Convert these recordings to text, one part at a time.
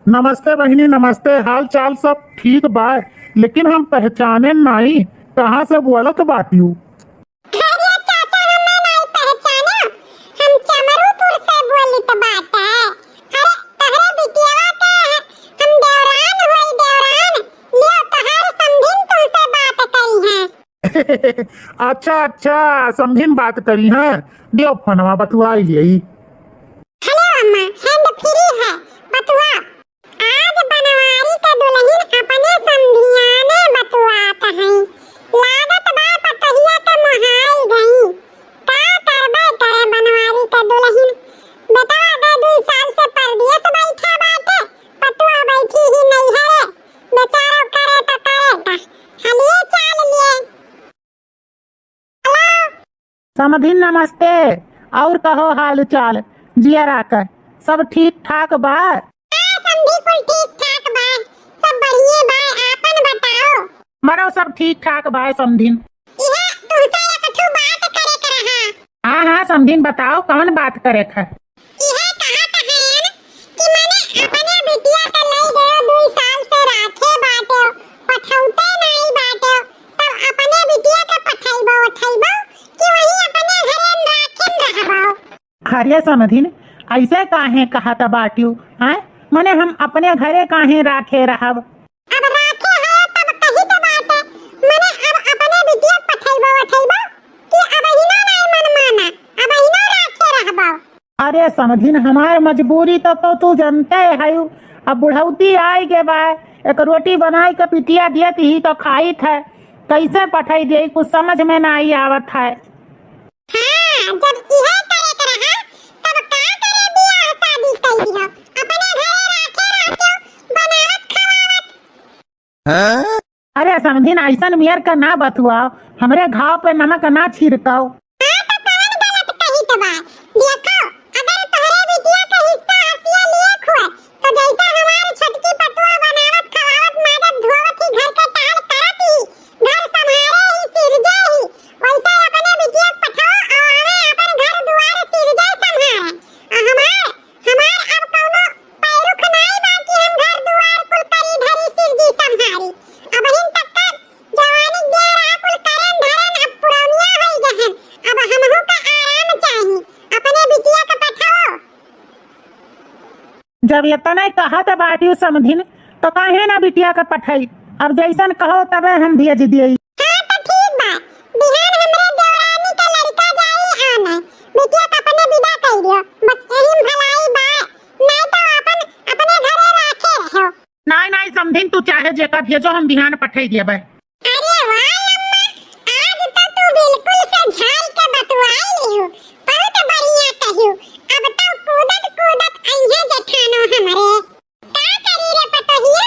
नमस्ते बहिनी, नमस्ते। हाल चाल सब ठीक बा, लेकिन हम पहचाने नहीं। कहाँ से बोलत बाटियू? अरे चाचा, हमें नहीं पहचाना। हम चमरूपुर से बोलित बाटे। अरे तहरे बिटियावा के हम देवरान होई देवरान। लियो तहर समधिन तुमसे बात करी है। अच्छा अच्छा, समझिन बात करी है। दियो फोनवा बतुआई लियई। हेलो अम्मा, हैंड फ्री है, बतुआ। आज बनवारी के दुल्हन अपने समधियाने बतुआत हैं। लागत बा पतहिया के मोहाई गई। का करबे करे बनवारी के दुल्हन। बेटवा दे 2 साल से परदेस बैठा बाटे। पतुआ बैठी ही नहीं है। बेचारा करे तो करेगा। हलिए चाल लिए। हेलो समधिन नमस्ते। और कहो हाल चाल जिया राकर सब ठीक ठाक बा? समधी कुल ठीक ठाक बा। सब बढ़िया बा। आपन बताओ। मरो सब ठीक ठाक बा समधिन। इहा तुमसे एक ठो बात करे के रहा। हाँ हाँ समधिन बताओ कौन बात करे है? इहा कहत हन कि मैंने अपने बिटिया के लई गयो 2 साल से राखे बाटे। पठौते नहीं बाटे। तब अपने बिटिया के पठैबो उठैबो कि वही अपने घरे राखिन रहबो। अरे समधिन ऐसे काहे कहत बाटियू? हैं मने हम अपने घरे काहे राखे रहब? अब राखे है तब कही तो बाटे। मैंने अब अपने बिटिया के पठैबो उठैबो कि अबहिनो नहीं मन माना। अबहिनो राखे रहबो। अरे समधिन हमार मजबूरी तो तू जानते है। अब बुढ़ौती आई के बा, एक रोटी बनाई के पिटिया दियत ही तो खाई थे। कैसे पठाई दे कुछ समझ में नहीं आवत है। हाँ, जब इहे करे के रहा तब का करे बियाह शादी कई दियो। अपने घरे राखे राखो, बनावत खवावत। अरे समधिन ऐसन मियर का ना बतुआओ, हमरे घाव पे नमक ना छिड़काओ। हाँ तो कौन गलत कही तो बा। देखो, अगर तोहरे बिटिया का हिस्सा हसिया लिए खुए तो जैसा हमार छटकी पटुआ बनावत खवावत मादत धोवत ही घर के टाल करत ही घर संभारे ही सिरजे ही वैसे अपने बिटिया के पठाओ और हमें अपन घर दुआर सिरजे संभारे। हमार हमार अब कौनो पैरुख नहीं बा कि हम घर दुआर कुल करी धरी सिरजी संभारी। अब हिन तक का जवानी गेरा कुल करन धरन अब पुरनिया होई गहन। अब हमहु का आराम चाही। अपने बिटिया के पठाओ। जब इतना कहत बाटियू समधिन तो काहे ना बिटिया के पठाई। अब जैसन कहो तबे हम भेज दिए। हाँ तो ठीक बा। बिहान हमरे देवरानी का लड़का जाई आने। बिटिया के अपने विदा कई दियो। बस यही भलाई बा। नहीं तो अपन अपने घरे राखे रहो। नहीं नहीं समधिन तू चाहे जेका भेजो हम बिहान पठाई देबे। अरे वाह अम्मा, आज तो तू बिल्कुल से झाल के बतवाई लिहू। बहुत बढ़िया कहियो। अब तो कूदत कूदत अइहे जेठानो हमरे। का करी रे पतोहिया,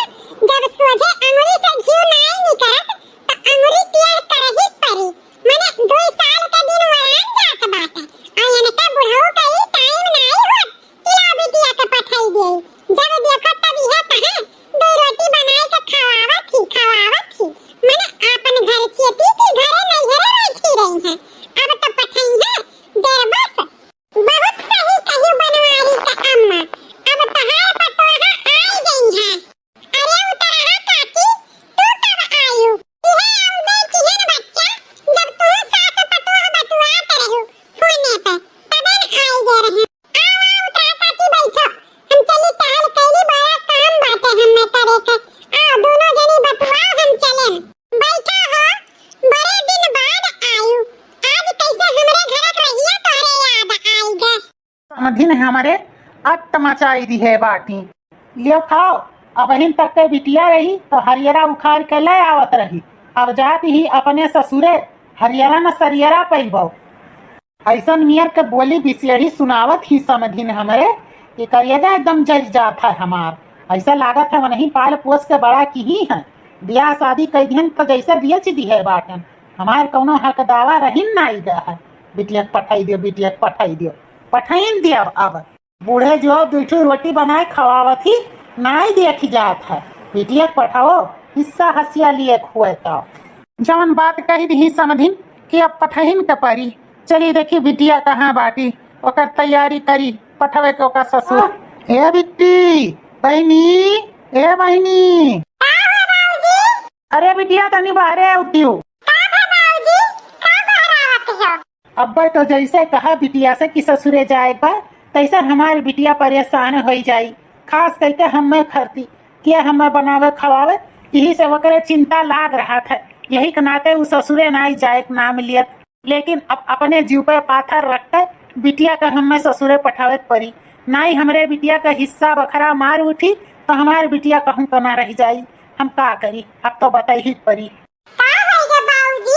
जब सोझे अंगुरी से घी नहीं निकलत तो अंगुरी टेढ़ करही परी। मने 2 साल के दिन वरान जात बाटे। आ इनके बुढ़ऊ के ही टाइम नहीं होत कि ला बिटिया के पठाई देई। जब देखो तब इहे कहे 2 रोटी बनाई के खवावत ही। मने आपन घर चेती की घरे नैहरे बैठी रही हैं। अब तो पठाई है देर बस। बहुत सही कही बनवारी का अम्मा। अब तहार पतोहा आई गई है। अरे उतरहा काकी, तू कब आयु? इहे आउ दे किहन बच्चा। जब तू सास पतोहा बतुआत रहू होने पे तबे न आई गे रहे। आओ उतरा काकी बैठो। हम चली टहल कैली बड़ा काम बाटे हमें करे के। आओ दोनों जनी बतुआओ हम चलें। बैठो हो, बड़े दिन बाद आयु। आज कैसे हमरे घरत रहिया तोहरे याद आई गे। समधिन हमारे अट मचाई दी है बाटी। लियो खाओ। अब हिन तक के बिटिया रही तो हरियरा उखाड़ के ले आवत रही। अब जाती ही अपने ससुरे हरियरा न सरियरा पैबो। ऐसन मियर के बोली बिसेड़ी सुनावत ही समधिन हमरे कि करिएगा एकदम जज जात है हमार। ऐसा लागत है वही पाल पोस के बड़ा की ही है। ब्याह शादी कई दिन तो जैसे बेच दी है बाटन। हमार कौनो हक दावा रही नहीं गया है। बिटिया के पठाई दियो, बिटिया के पठाई दियो। पठाइन दियो। अब बूढ़े जो 2 रोटी बनाए खवावत ही नहीं देखी जात है। बिटिया के पठाओ, हिस्सा हसिया लिए खुए तो जवन बात कही दी समधिन कि अब पठाइन के परी। चली देखी बिटिया कहाँ बाटी, ओकर तैयारी करी पठवे के ओकर ससुर। ए बिट्टी बहनी, ए बहनी, का है बाबूजी? अरे बिटिया तनी बाहरे उठी हूँ। का है बाबूजी? का बहरावत हो? अब्बा तो जैसे कहा बिटिया से कि ससुरे जाए बा, तैसे हमारी बिटिया परेशान हो जाई। खास करके हमें खरती क्या हमें बनावे खवावे, यही से वकरे चिंता लाग रहा था। यही के नाते वो ससुरे नहीं जाए के नाम लियत, लेकिन अब अपने जीव पे पाथर रख कर बिटिया का हमें ससुरे पठावे पड़ी। नहीं हमरे बिटिया का हिस्सा बखरा मार उठी तो हमारी बिटिया कहूँ तो ना रह जाई। हम का करी, अब तो बताई ही पड़ी। का होइगे बाबूजी?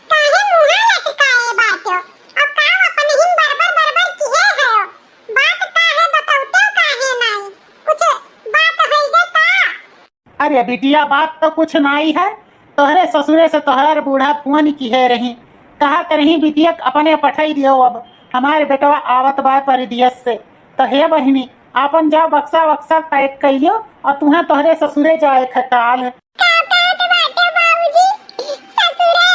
काहे मुंह लटकाए बाटो? और का अपन हिम बरबर किए हो? बात का है बताउते काहे नहीं? कुछ बात होइगे का? अरे बिटिया बात तो कुछ नहीं है, तोहरे ससुरे से तोहर बूढ़ा फोन की है रही, कहा करही बिटिया अपने पठाई दियो। अब हमारे बेटवा आवत बा परदेश से, तो हे बहिनी आपन जा बक्सा वक्सा पैक कइयो और तुम्हें तोहरे ससुरे जाए खटाल है। का बात बाटे बाबूजी? ससुरे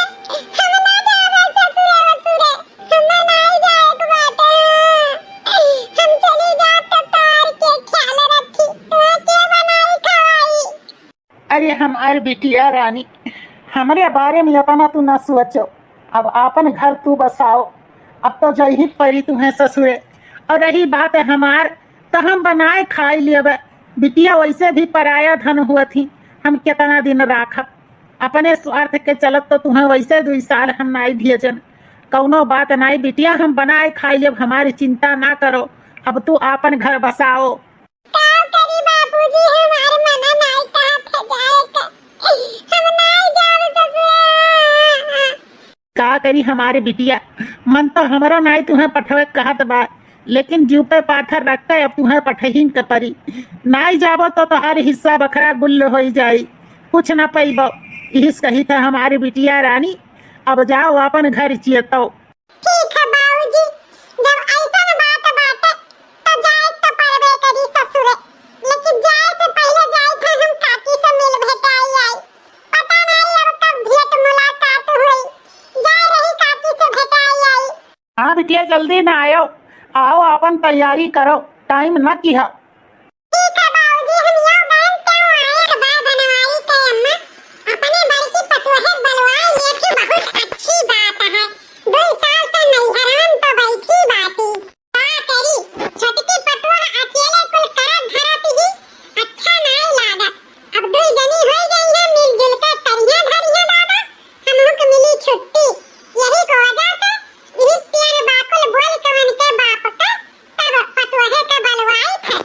हम ना जावे ससुरे वसुरे। हम नहीं जाए के बाटे। हम चली जात तो तार के ख्याल रखी। तो के बनाई खवाई। अरे हमारे बिटिया रानी, हमारे बारे में अपना तू न सोचो। अब आपन घर तू बसाओ, अब तो जही परी तुम्हें ससुरे। और रही बात है हमार, तो हम बनाए खाई लेब। बिटिया वैसे भी पराया धन हुआ थी, हम कितना दिन राखब। अपने स्वार्थ के चलत तो तुम्हें वैसे 2 साल हम नहीं भेजन। कौनो बात नहीं बिटिया, हम बनाए खाई लेब, हमारी चिंता ना करो। अब तू आपन घर बसाओ। का करी बाबूजी हमार मना नहीं कहत जाए का। हम नहीं जावे ससुरे। का करी हमारे बिटिया, मन तो हमारा नहीं तुम्हें पठवे कहत बा, लेकिन जीव पे पाथर रखते अब तुम्हें पठहीन के परी। नहीं जाबो तो तुम्हारे हिस्सा बखरा गुल्ल हो जाई, कुछ न पैबो। इस कही था हमारी बिटिया रानी, अब जाओ अपन घर चियतो। ठीक है बाबूजी, जब ऐसन बात बाटे तो जाए तो परबे करी ससुरे। लेकिन जाए से पहले जाए थे हम काकी से मिल भेटाई आई। पता नहीं अब कब भेंट मुलाकात हुई। जाए रही काकी से भेटाई आई। हाँ बिटिया जल्दी ना आयो, आओ अपन तैयारी करो, टाइम न किया। ठीक है बाबूजी, हम यो गान क्यों आए के बा बनवाई के अम्मा। अपने बड़की पतोहे बनवाई लेके बहुत अच्छी बात है। 2 साल से नैहरान तो बैठी बाती। का करी छटकी पतोह अकेले कुल करत धरत ही अच्छा नहीं लागत। अब 2 जनी हो गई है, मिलजुल के करिया धरिया दादा। हमहु के मिली छुट्टी। यही को वजह से इही पियन बाकुल बोल के मन के बाप का तब पतोहे के बलवाई थे।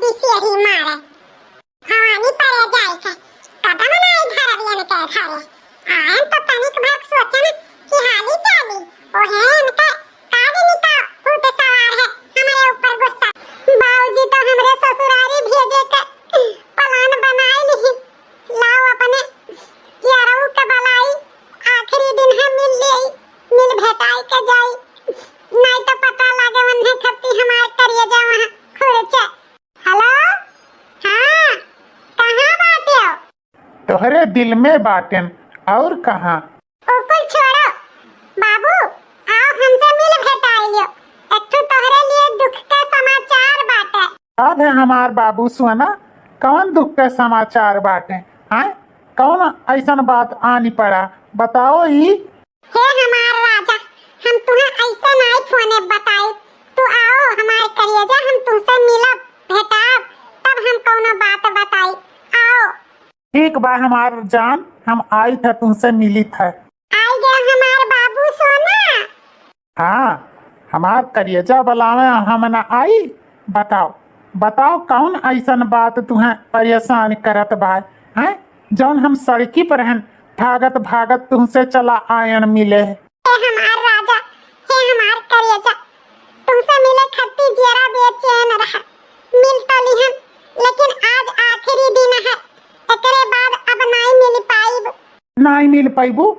तनी सीढ़ी मारे हवानी परे जाए के कदम नहीं धरबियन के घरे आयन तो तनिक भर सोचन कि हाली चाली ओहे इनके कादी निका भूत सवार है हमारे ऊपर गुस्सा बाबूजी तो हमरे ससुरारी भेजे के प्लान बनाए नहीं लाओ अपने यारों के बलाई आखिरी दिन हम मिल भेटाई के जाई नहीं तो पता लगे वन्ने खत्ती हमार करिए जा वहां खुरचे हेलो हां कहां बाटे हो तोहरे दिल में बाटन और कहाँ। ऊपर छोड़ो बाबू आओ हमसे मिल भेटाइयो एक तो तोहरे लिए दुख के समाचार बाटे अब है हमार बाबू सोना कौन दुख के समाचार बाटे हैं कौन ऐसन बात आनी पड़ा बताओ ही। हे हमार राजा हम तुम्हें ऐसे नहीं फोने बताई तू आओ हमार करिएजा हम तुमसे मिलब भेटाब तब हम कोनो बात बताई आओ ठीक बा हमार जान हम आई था तुमसे मिली था। आई गए हमार बाबू सोना हाँ हमार करिएजा बुलावे हम न आई बताओ बताओ कौन ऐसन बात तुम्हें परेशान करत बा हैं जौन हम सड़की पर हैं भागत भागत तुमसे चला आयन मिले। हे हमार राजा हे हमार करिएजा तुमसे मिले खत्ती जरा बेचैन रहा मिल तो लिहन लेकिन आज आखिरी दिन है एकरे बाद अब नहीं मिल पाईब नहीं मिल पाइबू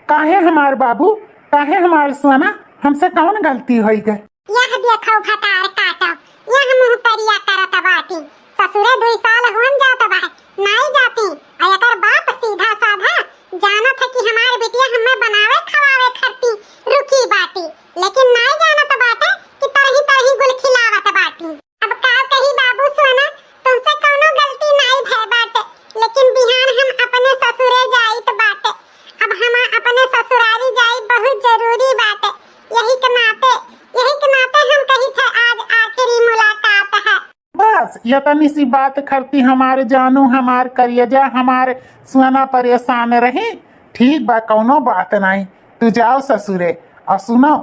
काहे हमार बाबू काहे हमार सोना हमसे कौन गलती होई गए। यह देखो भतार काटो यह मुंह परिया करत बाटी ससुरे 2 साल होन जात बा नहीं जाती आ एकर बाप सीधा साधा जानत है कि हमार बिटिया हमें बनावे खवावे खरती रुकी बाटी लेकिन नहीं जानत बाटे कि तरही तरही गुल खिलावत बाटी अब का कही बाबू सोना तुमसे कोनो गलती नहीं भय बाटे लेकिन बिहान हम अपने ससुरे जाइत बाटे अब हम अपने ससुरारी जाई बहुत जरूरी बाटे यही के नाते हम कही थे आज आखिरी मुलाकात है बस ये तनी सी बात करती हमारे जानू हमार करिएजा हमारे सुना परेशान रही ठीक बा कौनो बात नहीं तू जाओ ससुरे और सुनो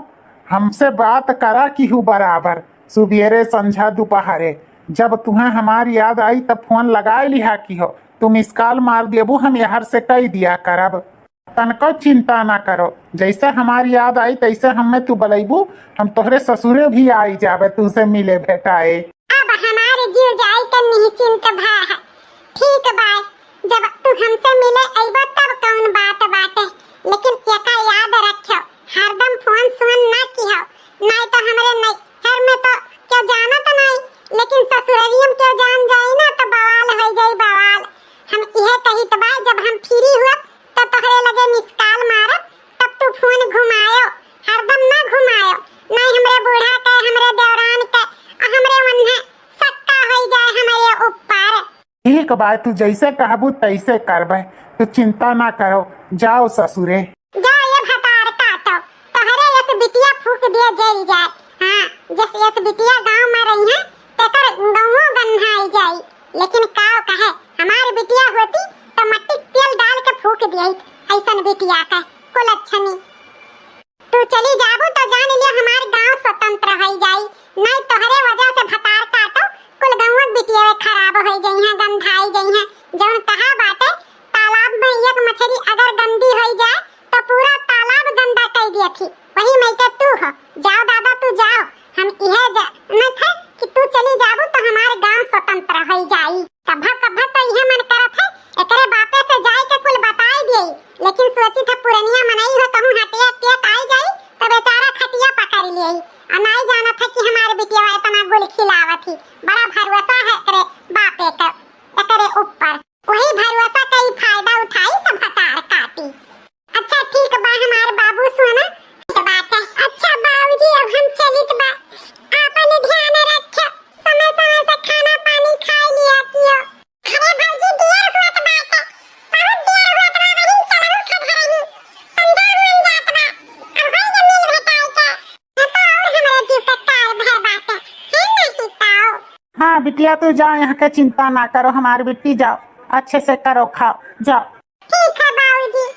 हमसे बात करा कि हूँ बराबर सुबेरे संझा दोपहरे जब तुम्हें हमारी याद आई तब फोन लगा लिहा कि हो तुम इस कॉल मार देबू हम यहाँ से कह दिया करब तनको चिंता ना करो जैसे हमारी याद आई तैसे हमें तू बुलाइबू हम तोहरे ससुरे भी आई जाबे तुझसे मिले भेटाए। अब हमारे जीव जाई के निश्चिंत भा है ठीक बा जब तू हमसे मिले अइबा तब कौन बात बाटे लेकिन एका याद रखियो हरदम फोन सुन ना कियो नहीं तो हमरे नहीं हर में तो क्या जानत नहीं लेकिन ससुररियम के जान जाई ना तो बवाल हो जाई बवाल हम यह कही तो बा जब हम फ्री हुआ तो तोहरे लगे मिस कॉल मारब तब तू फोन घुमायो हरदम ना घुमायो नहीं हमरे बूढ़ा के हमरे देवरान के हमरे वन्ने सक्का हो जाए हमारे ऊपर ठीक बात तू जैसे कहबू तैसे करबे तू चिंता ना करो जाओ ससुरे जाओ ये भतार काटो तोहरे यस बिटिया फूक दिए जल जाए हां जस यस बिटिया गांव में रही है तेकर गांवो गन्हाई जाई लेकिन काव कहे हमारी बिटिया होती तो मट्टी तेल डाल के फूक दिए ऐसन बिटिया का कुलच्छनी तू चली जाबू तो जान लियो हमार गांव स्वतंत्र हो जाई नहीं तोहरे वजह से भतार काटो कुल गांव बिटिया खराब हो जाई है गंधाई जाई है जौन कहा बाटे तालाब में एक मछली अगर गंदी हो जाए तो पूरा तालाब गंदा कर दिया थी वही मैं के तू हो जाओ दादा तू जाओ हम यह न थे कि तू चली जाबू तो हमार गांव स्वतंत्र हो जाई कभा कभा तो यह मन करत है एकरे बापे से जाए के कुल बताई दिए लेकिन सोची था पुरनिया मनाई हो कहूं हटिया टेक आई जाई तो बेचारा खटिया पकड़ लियई और नहीं जाना था कि हमारे बिटिया इतना गुल खिलावत थी बड़ा भरोसा है एकरे बापे का एकरे ऊपर वही भरोसा का ही फायदा उठाई सब भतार काटी अच्छा ठीक बा हमार बाबू सोना तो बात है अच्छा बाबूजी अब हम चलित बा आपने ध्यान रखियो समय समय से खाना पानी खा लिया कियो अरे भौजी देर हुआ तो बात है बहुत देर हुआ तो वही चलो खा रही समझा मन जात बा अब भाई ने मिल भेटाई के तो और हमारे जीव पे कार भर बात है नहीं ताओ हाँ बिटिया तू जाओ यहाँ के चिंता ना करो हमारी बिट्टी जाओ अच्छे से करो खाओ जाओ ठीक है बाबूजी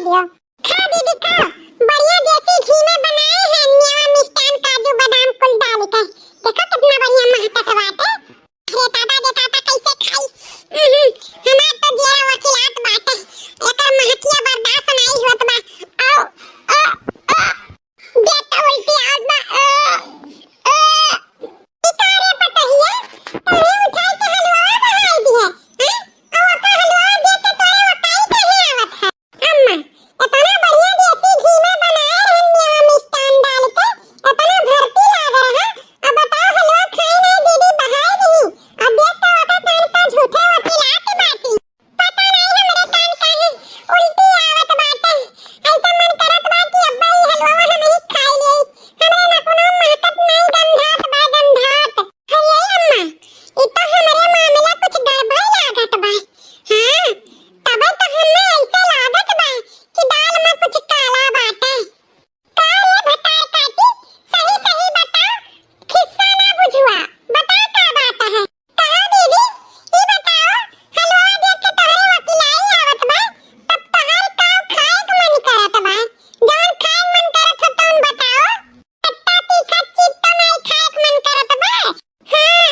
लियो। खा दीदी खा, बढ़िया देसी घी में बनाए हैं मेवा मिष्ठान काजू बादाम कुल डाल के। देखो कितना बढ़िया महकत बाटे। अरे दादा दे दादा कैसे खाई। हमार तो जेरा वकीलात बाटे, एकर महकिया बर्दाश्त नहीं होत बा। आओ बेटा उल्टी आवत बा। इतारे पटहिया तोरे उठाई के हलवा बहाई दिए। हां और का हलवा दे के तोरे वकाई कहे आवत है। अम्मा इतना बढ़िया देसी घी में बनाए हैं मेवा मिष्ठान डाल के, इतना भर्ती लाग रहा। अब बताओ हलवा खाई नहीं दीदी बहाई दी। अब देख तो आता कान का झूठे वकीलात बाटी। पता नहीं हमरे कान काहे उल्टी आवत बाटे। ऐसा मन करत बा कि अब्बा ई हलवा हम ही खाई ले। हमरे ना कोनो महकत नहीं गंधात बा गंधात। अरे अम्मा ई तो हमरे मामला कुछ गड़बड़ लागत बा। हां तबे तो हमें ऐसे लागत बा कि दाल में कुछ काला बाटे। का रे भटार काटी सही सही बता, खिस्सा ना बुझुआ, बता का बात है। कहा दीदी ई बताओ हलवा देख के तोहरे वकीलाई आवत बा, तब तोहर का खाए के मन करत बा। जौन खाए मन करत हो तौन बताओ। खट्टा तीखा चीज तो नहीं खाए के मन करत बा। हां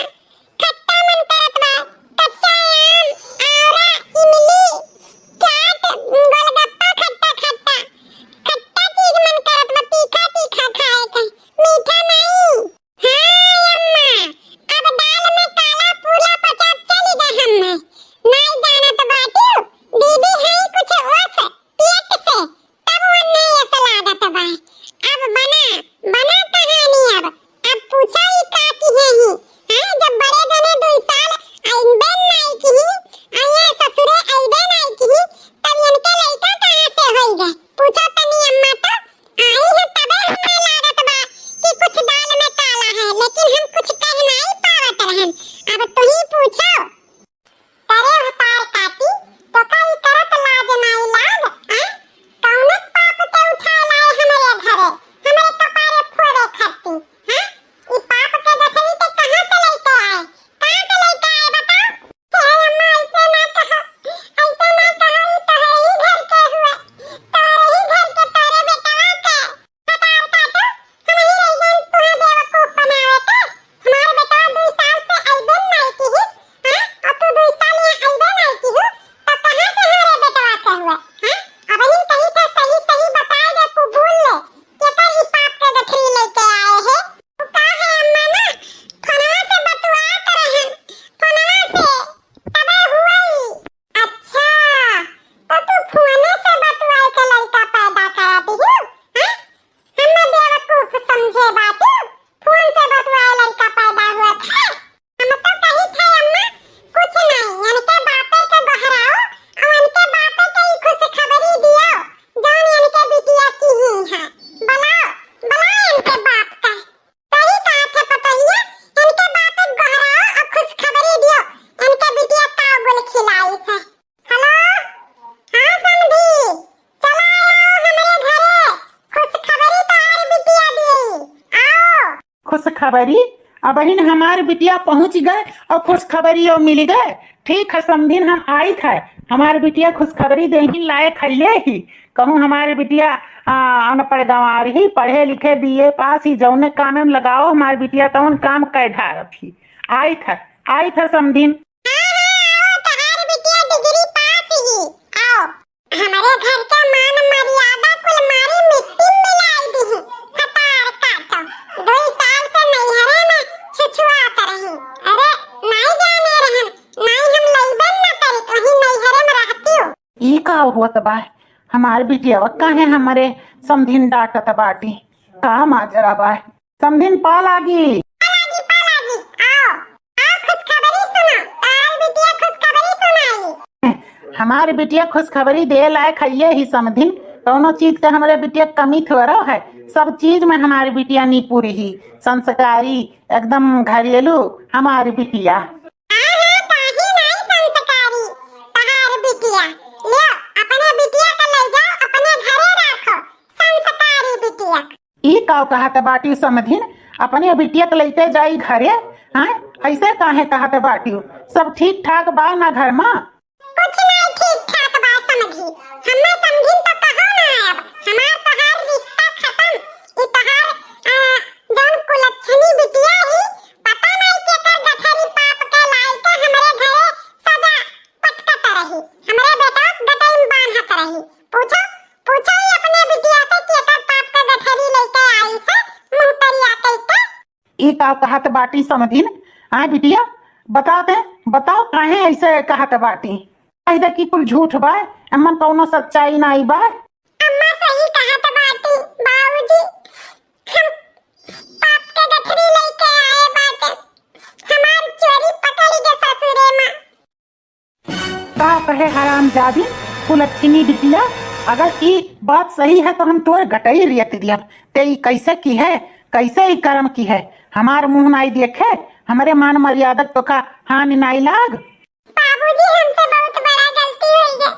खट्टा मन करत बा, कच्चा आम आवरा इमली चाट गोलगप्पा खट्टा खट्टा खट्टा चीज मन करत बा। तीखा तीखा खाए के, मीठा नहीं। हां अम्मा अब दाल में काला पूरा पचाप चलेगा। हमें नहीं जानत बाटू दीदी है कुछ ओस पेट से, तब वन्ने ऐसा लागत बा। अब बना कहानी। अब पूछा ही का की है ही। हां जब बड़े जने 2 साल आइबे नहीं की, आया ससुरे आइबे नहीं की, तब इनके लइका कहां से होइगे। पूछो तनी अम्मा तो आई है तबे हमें लागत बा कि कुछ दाल में काला है, लेकिन हम कुछ कह नहीं पावत रहन। अब तू ही पूछो। करे भतार काटी तो कई करत लाज नहीं लाग। हां कौन पाप के उठा लाए हमरे घरे, हमरे कपारे फोड़े खत्ती। हां ई पाप के देखली ते कहां से लेके आए, कहां से लेके आए बताओ। हे अम्मा ऐसे ना कहो, ऐसे ना कहो। ई तोहरे ही घर के हुए, तोहरे ही घर के तोरे बेटवा के। भतार काटो हम ही रहियन तुहे बेवकूफ बनावे के। हमार बेटा 2 साल से आइबे नहीं की। हां और तू 2 साल यहाँ आइबे नहीं की हो, तो कहां से हमारे बेटवा के हुए। हां अब ही कहीं तो सही सही बता दे, कबूल ले कि कर ई पाप के गठरी लेके आए है। तू का है अम्मा ना फोनवा से बतुआत रहन, फोनवा से तबे हुई। अच्छा तो तू फोने से बतुआए के लड़का पैदा करा दी हो। हां हमें बेवकूफ समझे बाटू, फोन से बतुआए लड़का पैदा हुआ था। हम तो कही थे अम्मा कुछ नहीं, इनके बापे के बहराओ और इनके बापे के ही खुशखबरी दियो जौन इनके बिटिया की ही है। बुलाओ बुलाओ इनके बाप का। सही कहा थे पतोहिया, इनके बापे के बहराओ और खुशखबरी दियो इनके बिटिया का गुल खिलाई से। हेलो हां समधी चलो आओ हमरे घरे, खुशखबरी तोहर बिटिया दी। आओ खुशखबरी अब ही हमारे बिटिया पहुंच गए और खुशखबरी और मिल गए। ठीक है समझिन हम आई था, हमारे बिटिया खुशखबरी देही लायक है ही। कहूँ हमारे बिटिया अनपढ़ गंवार ही, पढ़े लिखे बीए पास ही, जौने काम में लगाओ हमारी बिटिया तौन काम कर ढारत ही। आई था समझिन। आओ तोहर बिटिया डिग्री पास ही। आओ हमारे घर के मान मर्यादा कुल मारी मिट्टी में मिलाई दी। हतार काटो 2 साल से नैहरे में छुछुआत रही। अरे नहीं जाने रहन, नहीं हम लइबे न करी, कहीं नैहरे में रहती हूँ। ई का हुआ बा हमारे बिटिया काहे हमारे समधिन डांटत बाटी, का माजरा बा। समधिन पा लागी पालागी आओ आओ खुशखबरी सुनो, तोहर बिटिया खुशखबरी सुनाई। हमारे बिटिया खुशखबरी दे लायक है ही समधिन। कौनो चीज के हमारे बिटिया कमी थोड़ा है, सब चीज में हमारी बिटिया नीपुरी ही, संस्कारी एकदम घरेलू हमारी बिटिया। ई का कहत बाटी समधिन, अपने बिटिया के लेते जाई घरे। हाँ ऐसे काहे कहत बाटी, सब ठीक ठाक बा ना घर में? कुछ नहीं ठीक ठाक बा समझी, हमें समझी तो कहो पूछो पूछो ही अपने बिटिया से कि एकर पाप का गठरी लेके आई है मुंह तरिया कइके। ई का कहत बाटी समधिन? हाँ बिटिया बताते बताओ काहे ऐसे कहत बाटी? कही दे कि कुल झूठ बा, एमन कौनो सच्चाई नहीं बा। अम्मा सही कहत बाटी बाबूजी, हम पाप के गठरी लेके आए बाटे, हमार चोरी पकड़ी के ससुरे माँ। का कहे हरामजादी कुलच्छनी बिटिया, अगर ई बात सही है तो हम तोरे गटई रियत दिया। ते ई कैसे की है, कैसे ई कर्म की है? हमार मुंह नहीं देखे, हमारे मान मर्यादा तो का हानि नहीं लाग। बाबूजी हमसे बहुत बड़ा गलती हुई है,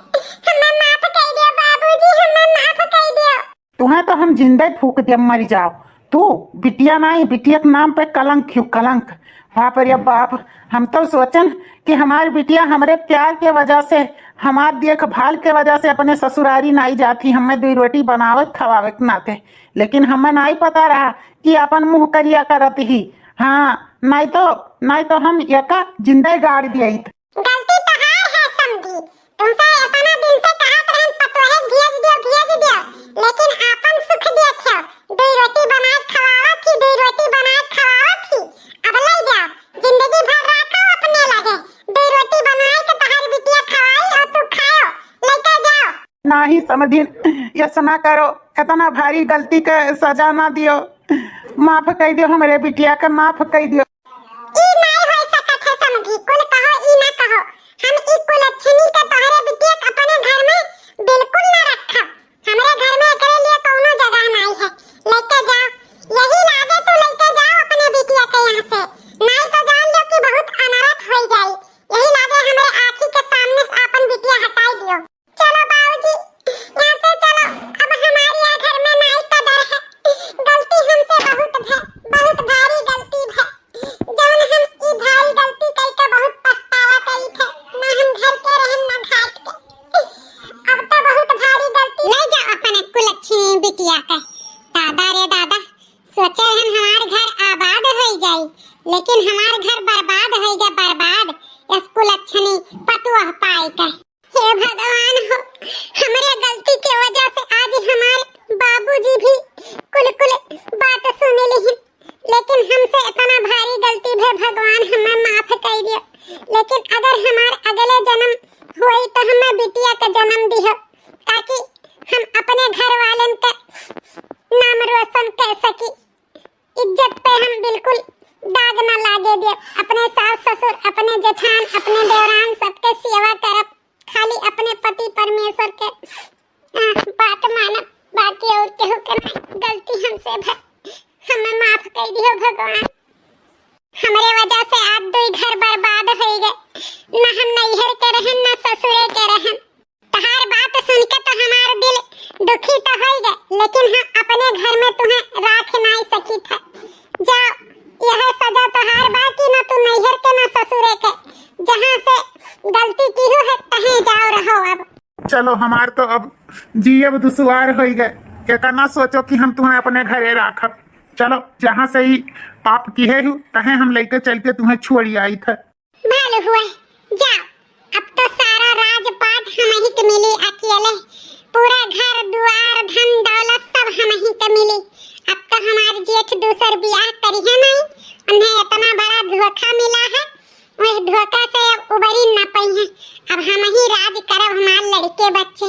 हमें माफ कर दियो बाबूजी, हमें माफ कर दियो। तुम्हें तो हम जिंदे फूक दे मर जाओ। तू बिटिया नहीं, बिटिया के नाम पे कलंक क्यों कलंक? बाप रे बाप, हम तो सोचन कि हमारी बिटिया हमारे प्यार के वजह से, हमार देखभाल के वजह से अपने ससुरारी नहीं जाती, हमें 2 रोटी बनावत खवावे के नाते। लेकिन हमें नहीं पता रहा कि अपन मुंह करिया करत ही। हाँ नहीं तो हम एका जिंदे गाड़ दिए। गलती तहार है समझी, तुमसे इतना दिन से कहत रहन पतोहे भेज दियो, लेकिन आपन सुख देखो, 2 रोटी बना खवावत थी, 2 रोटी बना खवावत थी। अब ले जाओ, जिंदगी भर रखो अपने लगे, 2 रोटी बनाई के तहार बिटिया खवाई और तू खाओ, लेके जाओ। नहीं समझिन, ऐसा ना करो, इतना भारी गलती के सजा ना दियो, माफ कर दियो, हमारे बिटिया के माफ कर दियो। ई नहीं होई सकत है समझी, कुल कहो ई ना कहो, हम ई कुलच्छनी के तोहरे बिटिया के अपने घर में बिल्कुल ना रखब। हमरे घर में एकरे लिए कोनो जगह नहीं है, लेके जाओ, यही लागे तो लेके जाओ अपने बिटिया के यहाँ से, नहीं तो जान लो कि बहुत अनर्थ हो जाई। यही लागे हमरे आँखी के सामने से अपन बिटिया हटाई दियो। चलो बाबूजी यहाँ से चलो, अब हमारी यहाँ घर में नहीं कदर है, गलती हमसे बहुत भारी गलती है, जौन हम ई भारी गलती करके बहुत पछतावा करी थे, ना हम घर के रहन ना घाट के। अब तो बहुत भारी गलती। ले जाओ अपने कुलच्छनी बिटिया के। दादा रे दादा, सोचे हम हमार घर आबाद हो जाई, लेकिन हमार घर बर्बाद हो गया, बर्बाद इस कुलच्छनी पतुआ पाई के। हे भगवान हो, हमारे गलती की वजह से आज हमारे बाबूजी भी कुल बात सुन ली, लेकिन हमसे इतना भारी गलती है भगवान, हमें माफ कर दियो। लेकिन अगर हमार अगले जन्म हुई तो हमें बिटिया का जन्म दियो, ताकि हम अपने घर वालन का नाम रोशन कर सकी, इज्जत पे हम बिल्कुल दाग न लागे दियो। अपने सास ससुर, अपने जेठान, अपने देवरान सबके सेवा करब, खाली अपने पति परमेश्वर के बात मानब, बाकी और केहू के नहीं। गलती हमसे है, हमें माफ कर दियो भगवान। हमारे वजह से आज 2 घर बर्बाद हो गए, न हम नैहर के रहन न ससुरे के रहन। तहार बात सुन के तो हमारा दिल दुखी तो हो गए, लेकिन हम अपने घर में तुम्हें राख नहीं सकी था। जाओ, यह सजा तहार बा कि न तू नैहर के न ससुरे के, जहाँ से गलती की हो है तहीं जाओ रहो। अब चलो हमार तो अब जी अब दुश्वार हो गए, क्या करना सोचो कि हम तुम्हें अपने घरे राखब। चलो जहाँ से ही पाप किए हो तहे हम लेके चल के तुम्हें छोड़ी आई थे। भले हुए, जाओ, अब तो सारा राजपाट हम ही के मिली, अकेले पूरा घर द्वार धन दौलत सब हम ही के मिली। अब तो हमारे जेठ दूसर ब्याह करी है नहीं, उन्हें इतना बड़ा धोखा मिला है, वह धोखा से अब उबरी न पाई है। अब हम ही राज करब, हमारे लड़के बच्चे।